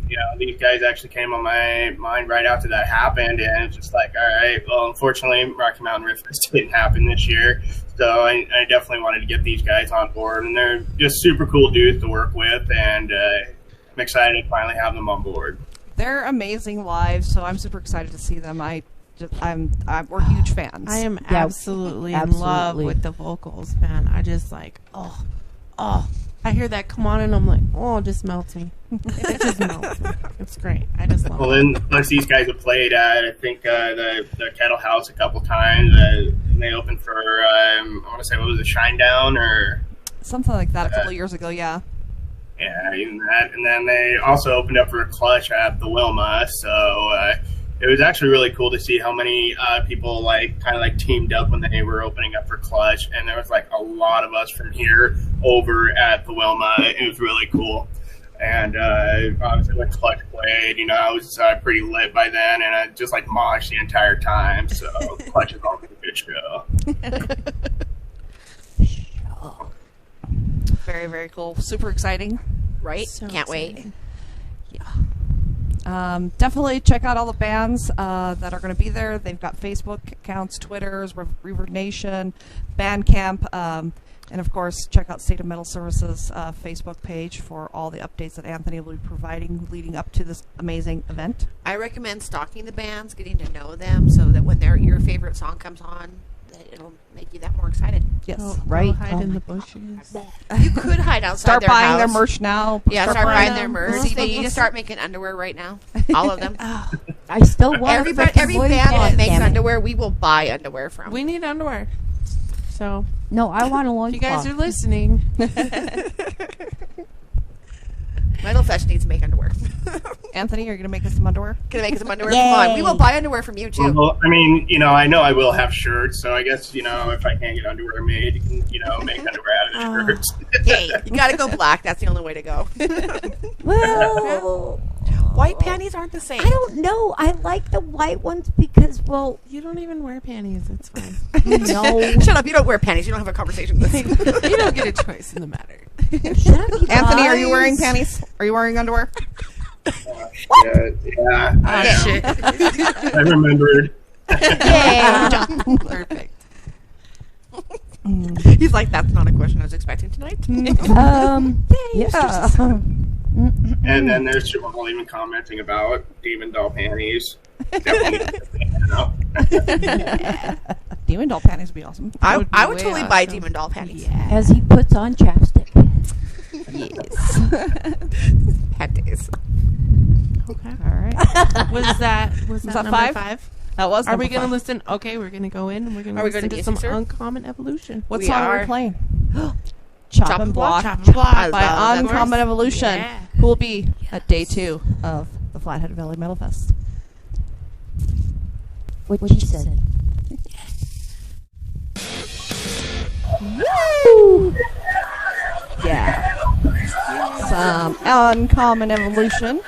you know, these guys actually came on my mind right after that happened, and it's just like, all right, well, unfortunately, Rocky Mountain Rift Fest didn't happen this year, so I definitely wanted to get these guys on board, and they're just super cool dudes to work with, and I'm excited to finally have them on board. They're amazing live, so I'm super excited to see them. We're huge fans. I am absolutely in love with the vocals, man. I just like, I hear that come on and I'm like, oh, it just melts me. It just melts me. It's great. I just love Well, it. then, plus these guys have played at, I think, the Kettle House a couple times, and they opened for, I want to say, what was it, Shinedown, or... Something like that a couple of years ago, yeah. Yeah, even that. And then they also opened up for a Clutch at the Wilma, so it was actually really cool to see how many people like kind of like teamed up when they were opening up for Clutch, and there was like a lot of us from here over at the Wilma. It was really cool. And obviously when Clutch played, you know, I was pretty lit by then, and I just like moshed the entire time, so Clutch is always a good show. Very, very cool. Super exciting. Right? So Can't wait. exciting. Definitely check out all the bands that are going to be there. They've got Facebook accounts, Twitters, Reverb Nation, Bandcamp, and of course, check out State of Metal Services Facebook page for all the updates that Anthony will be providing leading up to this amazing event. I recommend stalking the bands, getting to know them, so that when your favorite song comes on, that it'll make you that more excited. Yes. Right. Hide in the bushes. You could hide outside Start their buying their house. merch now. Yeah, start buying their them. merch. See, They need to start making underwear right now. All of them. I still want Every band that makes underwear, we will buy underwear from. We need underwear. So, No, I want a if loincloth. you guys are listening, Metal Fest needs to make underwear. Anthony, you're going to make us some underwear? Gonna make us some underwear? Yay. Come on. We will buy underwear from you, too. Well, I mean, you know I will have shirts, so I guess, you know, if I can't get underwear made, you can, you know, make underwear out of the shirts. Yay. You gotta go black. That's the only way to go. Well, White panties aren't the same. I don't know. I like the white ones because, well, you don't even wear panties. It's fine. no. Shut up. You don't wear panties. You don't have a conversation with us. You don't get a choice in the matter. Shut up, you Anthony, are you guys. wearing panties? Are you wearing underwear? Yeah, Oh, shit. I remembered. Yeah. Perfect. He's like, that's not a question I was expecting tonight. Yeah. And then there's Jamal even commenting about Demon Doll panties. Definitely, you know. Demon Doll panties would be awesome. I would would be way totally buy awesome. Demon Doll panties. As he puts on chapstick. Panties. Okay. All right. Was that that number five? 5? That was Are we number going to 5. listen? Okay, we're going to go in and we're going to Are we listen gonna to some music, sir? Uncommon Evolution. What We song are are. we playing? Chop and Block. Chop and Block. I by love that Uncommon verse. Evolution, Yeah. who will be at day 2 of the Flathead Valley Metal Fest. What she said. Woo! Yeah. Some Uncommon Evolution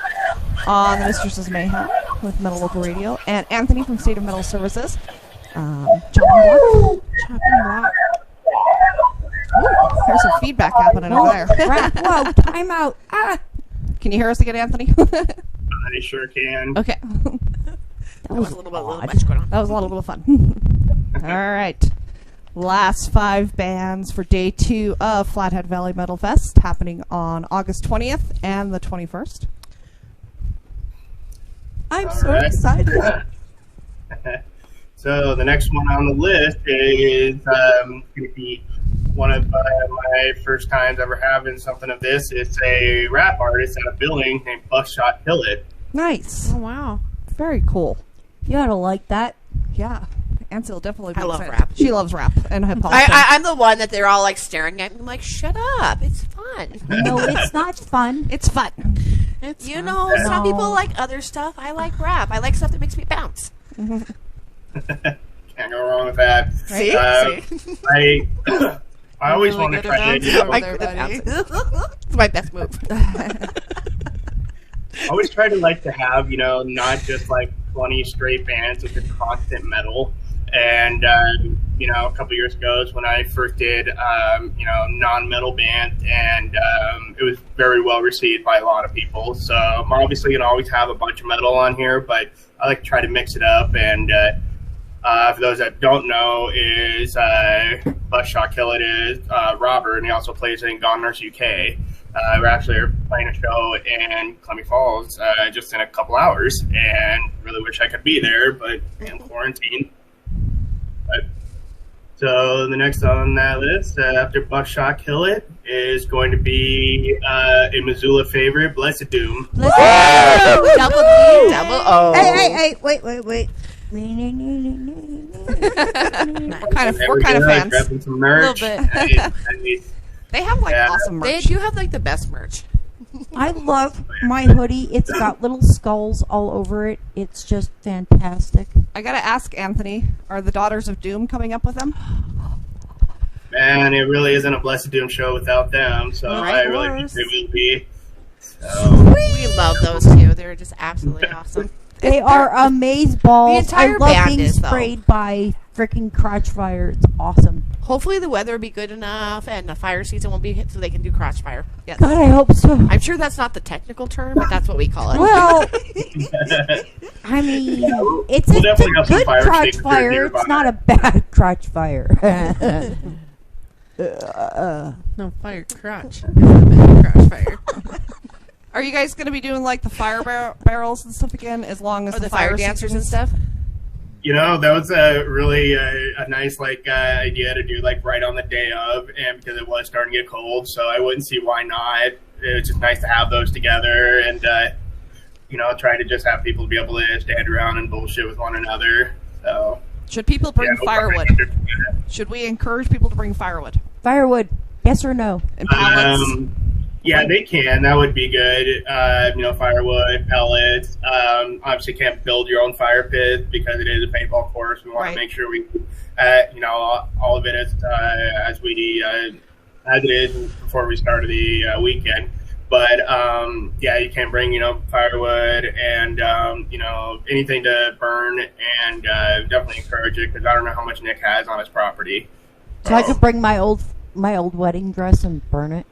on the Mistresses of Mayhem with Metal Local Radio, and Anthony from State of Metal Services. Chop and Block. Chop and Block. Ooh, there's some feedback happening over there. Crap. Whoa, time out. Ah. Can you hear us again, Anthony? I sure can. Okay. That was a little much going on. That was a little bit of fun. All right. Last 5 bands for day 2 of Flathead Valley Metal Fest, happening on August 20th and the 21st. I'm All so right. excited. So the next one on the list is going to be one of my first times ever having something of this. It's a rap artist out of Billings named Buckshot Pilot. Nice. Oh, wow. Very cool. You ought to like that. Yeah. Ansel definitely. I love excited. rap. She loves rap and hip hop. I'm the one that they're all like staring at me. I'm like, shut up. It's fun. No, it's not fun. It's fun. It's You fun. know, some No. people like other stuff. I like rap. I like stuff that makes me bounce. Can't Can't go wrong with that. See? I always Really want to good at try bouncing to, over there, buddy. It's my best move. I always try to like to have, not just like 20 straight bands with the constant metal. And, a couple years ago is when I first did, non-metal band, and it was very well received by a lot of people. So I'm obviously going to always have a bunch of metal on here, but I like to try to mix it up. And for those that don't know, is Buzzshot Kill It is Robert, and he also plays in Gone Nurse UK. We're actually playing a show in Clemmy Falls just in a couple hours, and really wish I could be there, but in quarantine. So the next on that list after Buckshot Kill It is going to be a Missoula favorite, Blessed Doom. Double O. Hey, wait. What kind of fans? Grabbing some merch. A little They have like Yeah. awesome They merch. do have like the best merch. I love my hoodie. It's got little skulls all over it. It's just fantastic. I gotta ask Anthony, are the Daughters of Doom coming up with them? Man, it really isn't a Blessed Doom show without them, so Right, I of really course. think they will be. So, We love those two. They're just absolutely awesome. They are amaze balls. The entire I love band being is, though. sprayed by freaking crotch fire. It's awesome. Hopefully the weather will be good enough and the fire season won't be hit so they can do crotch fire. Yes. God, I hope so. I'm sure that's not the technical term, but that's what we call it. Well, I mean, it's we'll a definitely have some good fire crotch extinguishers fire. nearby. It's not a bad crotch fire. No, fire crotch. Crotch fire. Are you guys gonna be doing like the fire barrels and stuff again? As long as Or the fire dancers and stuff. that was a really a nice idea to do right on the day of, and because it was starting to get cold, so I wouldn't see why not. It was just nice to have those together, and try to just have people be able to stand around and bullshit with one another. So Should people bring yeah, no firewood? problem. Should we encourage people to bring firewood Firewood, yes or no? and pallets? Yeah, they can. That would be good. Firewood, pellets. Obviously, can't build your own fire pit because it is a paintball course. We want Right. to make sure we, all of it as it is before we started the weekend. But you can bring firewood and anything to burn, and definitely encourage it because I don't know how much Nick has on his property. So I could bring my old wedding dress and burn it.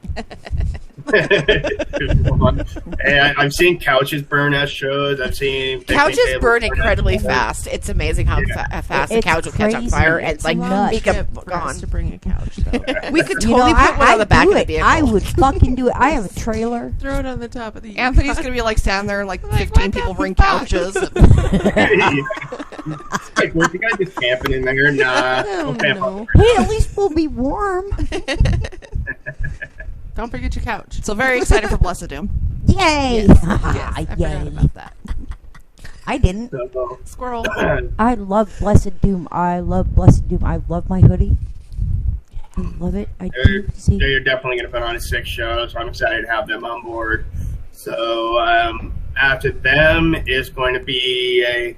Hey, I've seen couches burn at shows. I've seen picnic Couches tables burn at incredibly shows. fast. It's amazing how fast a It's couch will catch on crazy. fire and It's like nuts. make them Trip for us gone. to bring a couch, though. We could You totally know, put one on the back do of the it. vehicle. I would fucking do it. I have a trailer. Throw it on the top of the. Anthony's gonna be like standing there, like 15 what people the bring fuck? couches. Were you guys just camping in there? Nah. Oh, We'll camp no. up Hey, at least we'll be warm. Don't forget your couch. So very excited for Blessed Doom. Yay! Yes, I forgot Yay! about that. I didn't. So, Squirrel. I love Blessed Doom. I love Blessed Doom. I love my hoodie. I love it. I do. See, they're definitely going to put on a 6 show, so I'm excited to have them on board. So after them is going to be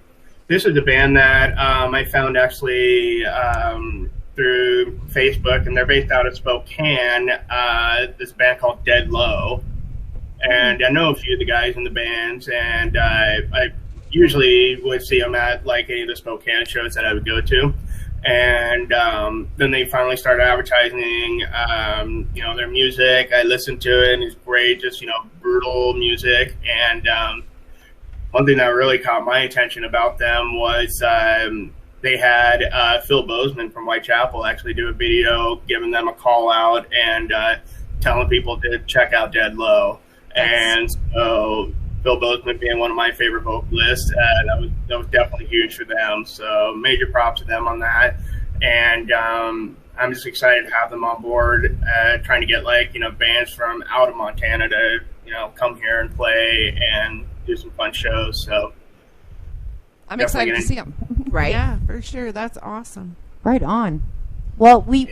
this is a band that I found actually through Facebook, and they're based out of Spokane. This band called Dead Low, and I know a few of the guys in the bands, and I usually would see them at any of the Spokane shows that I would go to. And then they finally started advertising, their music. I listened to it, and it's great, just, brutal music. And one thing that really caught my attention about them was they had Phil Bozeman from Whitechapel actually do a video giving them a call out and telling people to check out Dead Low. And so Phil Bozeman being one of my favorite vocalists, that was definitely huge for them. So major props to them on that. And I'm just excited to have them on board, trying to get bands from out of Montana to, come here and play and do some fun shows. So I'm excited to see them. Right? Yeah, for sure. That's awesome. right on. Well, we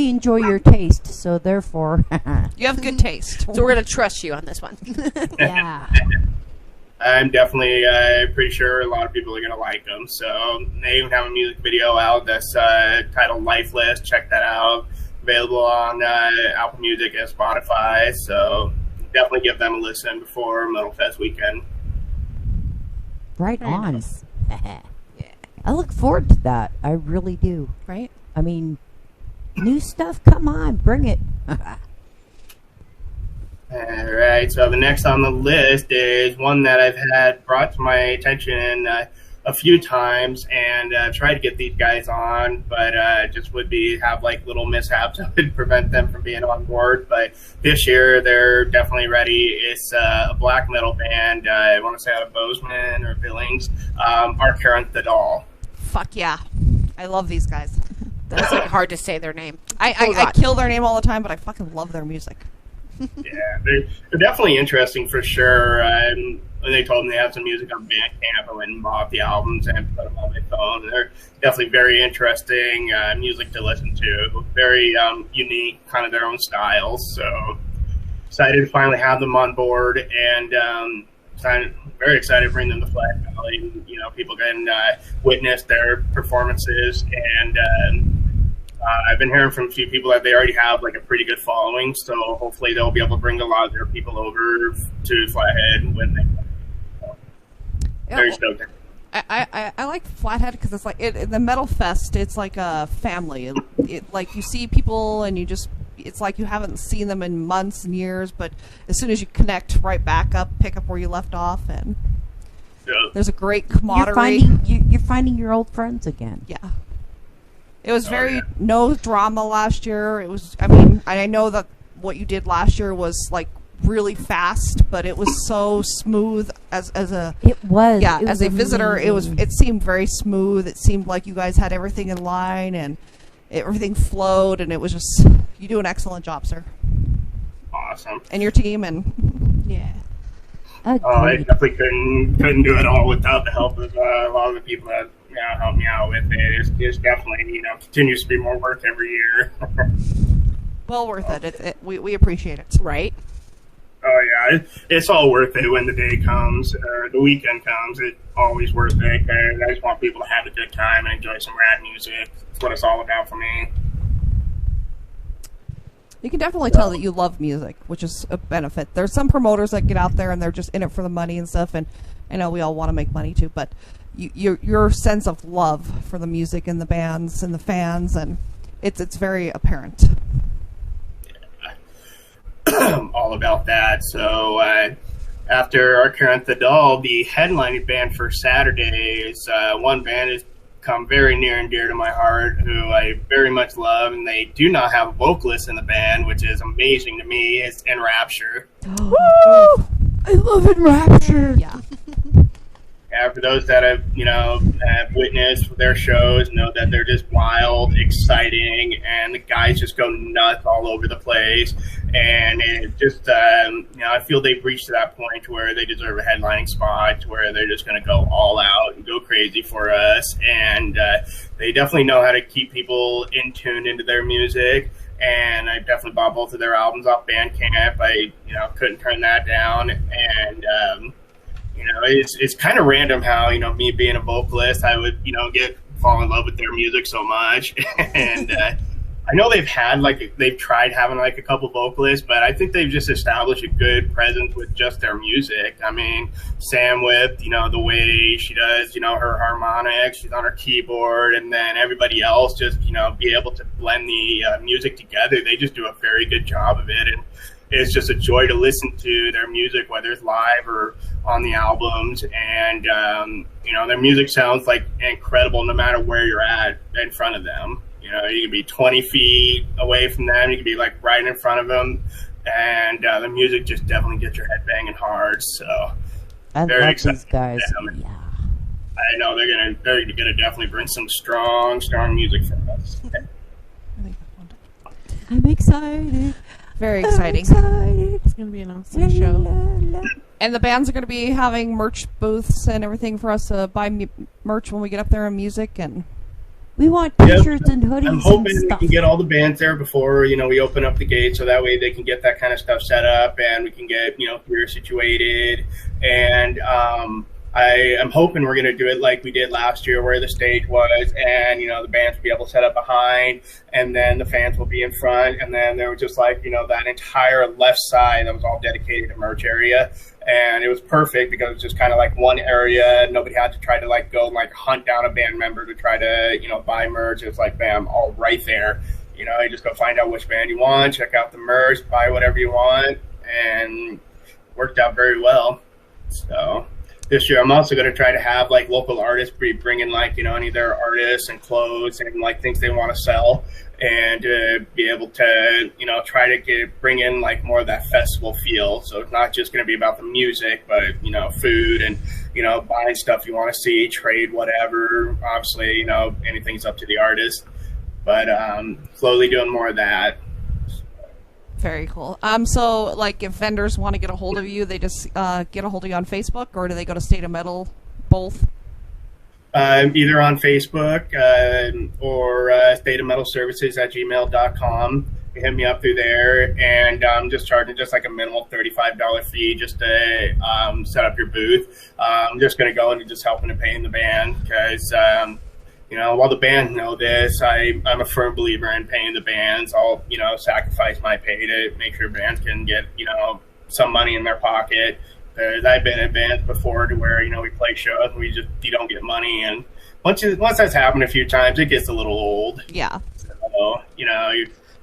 enjoy your taste, so therefore, You have good taste. So we're gonna trust you on this one. yeah. I'm definitely pretty sure a lot of people are going to like them. So they even have a music video out that's titled Lifeless. Check that out. Available on Apple Music and Spotify. So definitely give them a listen before Metal Fest weekend. Right Very on. nice. I look forward to that. I really do. Right? I mean, new stuff, come on, bring it. All right, so the next on the list is one that I've had brought to my attention a few times, and tried to get these guys on, but just would have like little mishaps that would prevent them from being on board. But this year, they're definitely ready. It's a black metal band. I want to say out of Bozeman or Billings. Our Current the Doll. Fuck yeah. I love these guys. That's like hard to say their name. I kill their name all the time, but I fucking love their music. Yeah, they're definitely interesting for sure. When they told me they have some music on Bandcamp, I went and bought the albums and put them on my phone. They're definitely very interesting music to listen to. Very unique, kind of their own styles. So excited to finally have them on board, and very excited to bring them to Flat Valley. And, people can witness their performances, and I've been hearing from a few people that they already have like a pretty good following, so hopefully they'll be able to bring a lot of their people over to Flathead when they come. So, very stoked. I like Flathead because it's like the Metal Fest. It's like a family. Like you see people and it's like you haven't seen them in months and years, but as soon as you connect right back up, pick up where you left off, and there's a great camaraderie. You're finding your old friends again. Yeah. It was no drama last year. It was, I know that what you did last year was like really fast, but it was so smooth as a visitor. It seemed very smooth. It seemed like you guys had everything in line and everything flowed, and it was just, you do an excellent job, sir. Awesome. And your team, and yeah. I definitely couldn't do it all without the help of a lot of the people that help me out with it. It's definitely continues to be more work every year. Well worth it. We appreciate it. Right? Oh yeah, it's all worth it when the day comes or the weekend comes. It's always worth it. And I just want people to have a good time and enjoy some rad music. That's what it's all about for me. You can definitely tell that you love music, which is a benefit. There's some promoters that get out there and they're just in it for the money and stuff, and I know we all want to make money too, but your sense of love for the music and the bands and the fans, and it's very apparent. Yeah. All about that. So after Our Current the Doll, the headlining band for Saturday is one band has come very near and dear to my heart, who I very much love, and they do not have a vocalist in the band, which is amazing to me. It's Enrapture. Woo! I love Enrapture. Yeah. Yeah, for those that have witnessed their shows, know that they're just wild, exciting, and the guys just go nuts all over the place. And it just, I feel they've reached to that point where they deserve a headlining spot, where they're just going to go all out and go crazy for us. And they definitely know how to keep people in tune into their music. And I definitely bought both of their albums off Bandcamp. I, couldn't turn that down. And, it's kind of random how, me being a vocalist, I would, fall in love with their music so much. And I know they've tried having a couple vocalists, but I think they've just established a good presence with just their music. I mean, Sam with, the way she does, her harmonics, she's on her keyboard, and then everybody else just, be able to blend the music together. They just do a very good job of it. And it's just a joy to listen to their music, whether it's live or on the albums. And, their music sounds like incredible no matter where you're at in front of them. You can be 20 feet away from them. You can be right in front of them. And the music just definitely gets your head banging hard. So I very love excited these guys. Yeah. I know they're gonna definitely bring some strong music for us. I'm excited. Very exciting. It's going to be an awesome show. And the bands are going to be having merch booths and everything for us to buy merch when we get up there and music. And We want Yep. t-shirts and hoodies I'm hoping and we stuff. can get all the bands there before, we open up the gate, so that way they can get that kind of stuff set up and we can get, gear situated. And I am hoping we're going to do it like we did last year where the stage was and, the bands will be able to set up behind and then the fans will be in front. And then there was just like, that entire left side that was all dedicated to merch area. And it was perfect because it was just kind of like one area. Nobody had to try to like go like hunt down a band member to try to, buy merch. It was like, bam, all right there. You just go find out which band you want, check out the merch, buy whatever you want, and worked out very well. So this year I'm also going to try to have like local artists bring in like, any of their artists and clothes and like things they want to sell and be able to, try to bring in like more of that festival feel. So it's not just going to be about the music, but, food and, buying stuff you want to see, trade, whatever. Obviously, anything's up to the artist, but slowly doing more of that. Very cool. So, like, if vendors want to get a hold of you, they just get a hold of you on Facebook, or do they go to State of Metal? Both? Either on Facebook or stateofmetalservices@gmail.com. Hit me up through there, and I'm just charging just like a minimal $35 fee just to set up your booth. I'm just going to go and just helping to pay in the band because while the band know this, I'm a firm believer in paying the bands. I'll, sacrifice my pay to make sure bands can get, some money in their pocket. Because I've been in bands before to where, we play shows and you don't get money. And once that's happened a few times, it gets a little old. Yeah. So,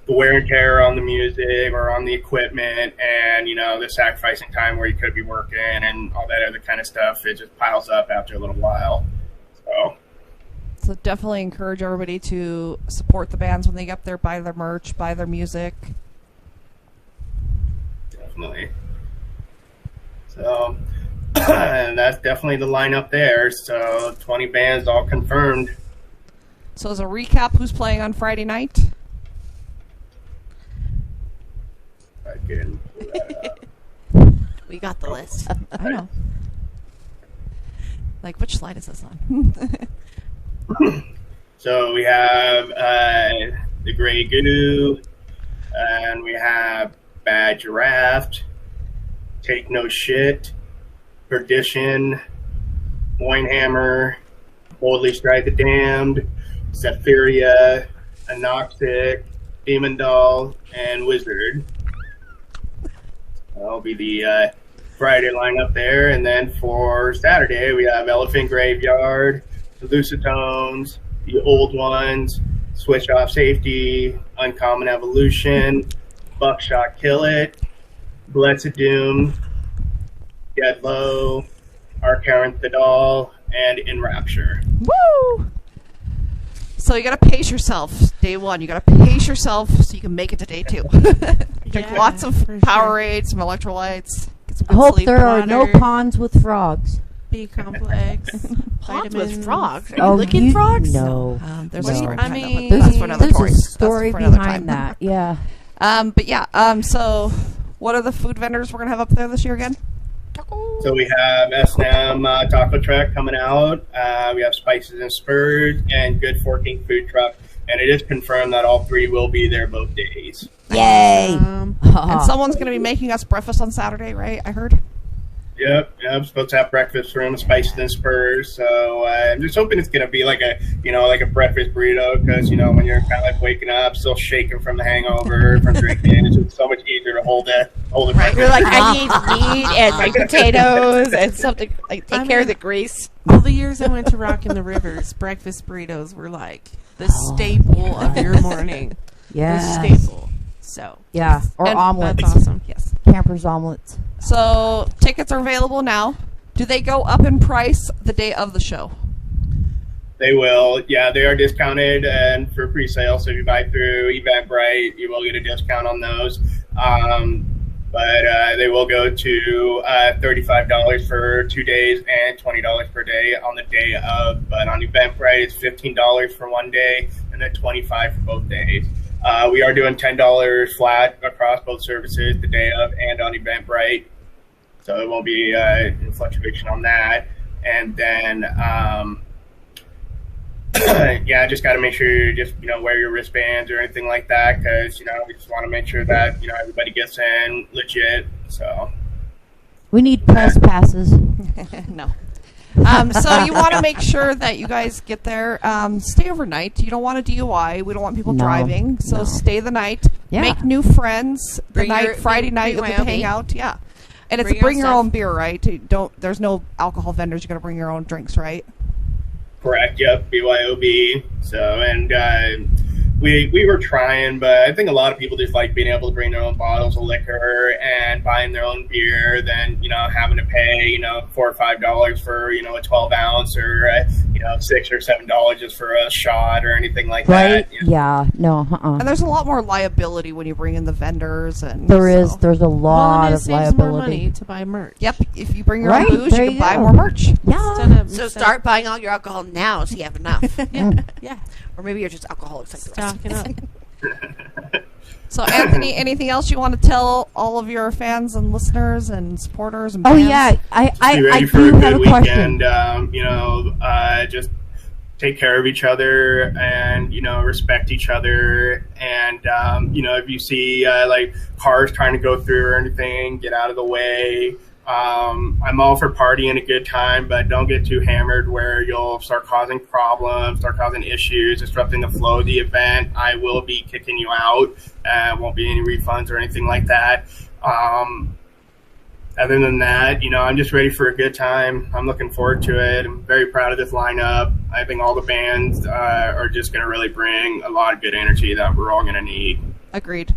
the wear and tear on the music or on the equipment and, the sacrificing time where you could be working and all that other kind of stuff, it just piles up after a little while. So definitely encourage everybody to support the bands when they get up there, buy their merch, buy their music. Definitely. So that's definitely the lineup there. So 20 bands all confirmed. So as a recap, who's playing on Friday night? I can pull that up. We got the list. I know. Like, which slide is this on? So we have the Gray Goo, and we have Bad Giraffe, Take No Shit, Perdition, Loinhammer, Boldly Strike the Damned, Shepheria, Anoxic, Demon Doll, and Wizard. That'll be the Friday lineup there. And then for Saturday, we have Elephant Graveyard, the Lucitones, the Old Ones, Switch Off Safety, Uncommon Evolution, Buckshot Kill It, Blessed Doom, Get Low, Arcaren the Doll, and Enrapture. Woo! So you gotta pace yourself. Day one, you gotta pace yourself so you can make it to day two. Drink lots of Powerade, some electrolytes. Get some good Hope sleep. there are no water. ponds with frogs. B complex. Ponds vitamins. with frogs. Are you Oh, licking you frogs? No. There's Well, a story I behind mean, that, but that's for another There's story. a story That's for another behind time. that. Yeah. But yeah, so what are the food vendors we're gonna have up there this year again? So we have S&M Taco Truck coming out. We have Spices and Spurs and Good Forking Food Truck. And it is confirmed that all three will be there both days. Yay! And someone's gonna be making us breakfast on Saturday, right? I heard. Yep, I'm supposed to have breakfast from Spices and Spurs. So I'm just hoping it's gonna be like a, like a breakfast burrito because when you're kind of like waking up, still shaking from the hangover from drinking, it's just so much easier to hold it. Right, you're like, I need meat and like potatoes and something like take care of the grease. All the years I went to Rock in the Rivers, breakfast burritos were like the staple of your morning. Yeah. The staple. So Yeah. Or And omelets. that's awesome. Yes. Campers omelets. So tickets are available now. Do they go up in price the day of the show? They will. Yeah, they are discounted and for pre-sale. So if you buy through Eventbrite, you will get a discount on those. But they will go to $35 for 2 days and $20 per day on the day of. But on Eventbrite, it's $15 for 1 day and then $25 for both days. We are doing $10 flat across both services the day of and on Eventbrite. So it won't be any fluctuation on that. And then yeah, just got to make sure you just, wear your wristbands or anything like that, because, we just want to make sure that, everybody gets in legit. So We need press passes. No. So you want to make sure that you guys get there. Stay overnight. You don't want a DUI. We don't want people No, driving. So no. stay the night. Yeah. Make new friends. Bring Friday bring night you'll get to hang Wyoming. out. Yeah. And it's Bring bring your your stuff. own beer, right? There's no alcohol vendors. You're gonna bring your own drinks, right? correct, yep, BYOB. So, and we were trying, but I think a lot of people just like being able to bring their own bottles of liquor and buying their own beer than, having to pay, $4 or $5 for, a 12 ounce or, $6 or $7 just for a shot or anything like Right? that. Yeah. No. And there's a lot more liability when you bring in the vendors, and There's a Well, lot and it of saves more liability. money to buy merch. Yep, if you bring your Right, own booze, there you can you buy go. more merch. Yeah. So start buying all your alcohol now so you have enough. Yeah. Or maybe you're just alcoholics like the rest. Stocking up. So, Anthony, anything else you want to tell all of your fans and listeners and supporters and Oh fans? yeah, Be ready I for do a have good a question. weekend. Just take care of each other and, respect each other. And, if you see, like cars trying to go through or anything, get out of the way. I'm all for partying a good time, but don't get too hammered where you'll start causing problems, start causing issues, disrupting the flow of the event. I will be kicking you out. Won't be any refunds or anything like that. Other than that, I'm just ready for a good time. I'm looking forward to it. I'm very proud of this lineup. I think all the bands are just going to really bring a lot of good energy that we're all going to need. Agreed.